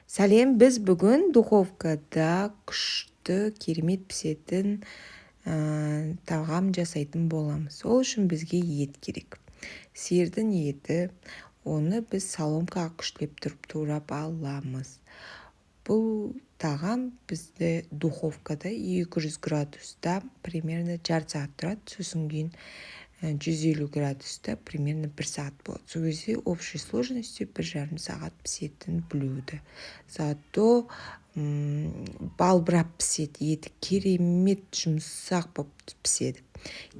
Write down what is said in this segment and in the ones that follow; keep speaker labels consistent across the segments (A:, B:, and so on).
A: Сәлем, біз бүгін духовкада күшті керемет пісетін тағам жасайтын боламыз. Ол үшін бізге ет керек. Сиырдың еті, оны біз соломкаға күштілеп тұрып турап аламыз. Бұл тағам бізді духовкада 200 градуста примерно жарты сағат тұрады, сосын кейін 150 градуста примерно 1 сағат болады. Сол кезде общей сложности 1,5 сағат пісетін блюдо. Зато балбырап піседі, еті керемет жұмсақ болып піседі.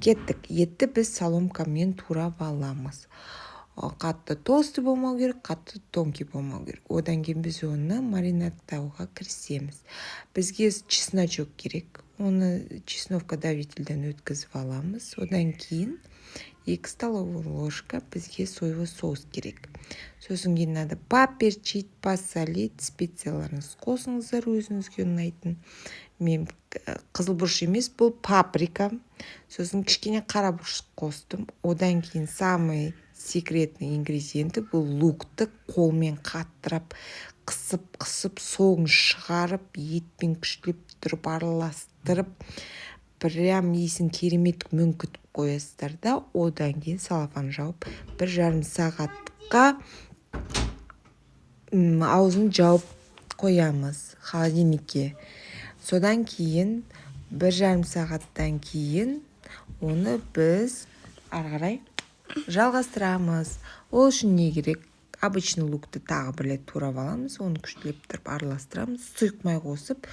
A: Кеттік, етті біз соломкамен турап аламыз. Қатты толсты болмау керек, қатты тонкий болмау керек. Одан кейін біз оны маринадтауға кірісеміз. Бізге чесночок керек. Оны чесновка давительден өткізіп аламыз. Одан кейін 2 столовая ложка бізге соевый соус керек. Сосын кейін надо поперчить, посолить, специяларыңыз қосыңыздар өзіңізге ұнайтын. Мен қызыл бұрыш емес, бұл паприка. Сосын кішкене қара бұрыш қостым. Одан кейін самый секретный ингредиенті бұл лукты қолмен қаттырып, қысып, соғын шығарып, етпен күштілеп тұрып, араластырып, прям иісін керемет мүңкітіп қоясыздар да, одан кейін салафан жауып 1,5 сағатқа аузын жауып қоямыз холодильникке. Содан кейін 1,5 сағаттан кейін оны біз арғарай жалғастырамыз. Ол үшін не керек? Обычный лукты тағы бірлеп турап аламыз, оны күштілеп тұрып араластырамыз, сұйық май қосып,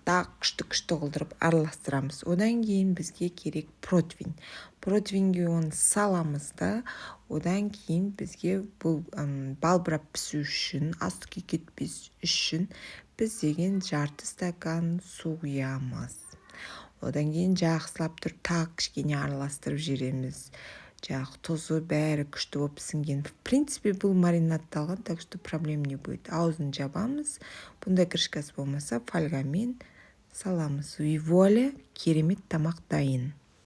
A: тағы күшті қылдырып араластырамыз. Одан кейін бізге керек противень. Противеньге оны саламыз да, одан кейін бізге бұл балбырап пісу үшін, асты кетпес үшін біз деген жарты стакан су құямыз. Одан кейін жақсылап тұрып тағы кішкене араластырып жібереміз. Жағы тұзы бәрі күшті болып пісінген. В принципе, бұл маринадталған, так что проблем не будет. Аузын жабамыз. Бұнда крышкасы болмаса, фольгамен саламыз. И вуаля, керемет тамақ дайын.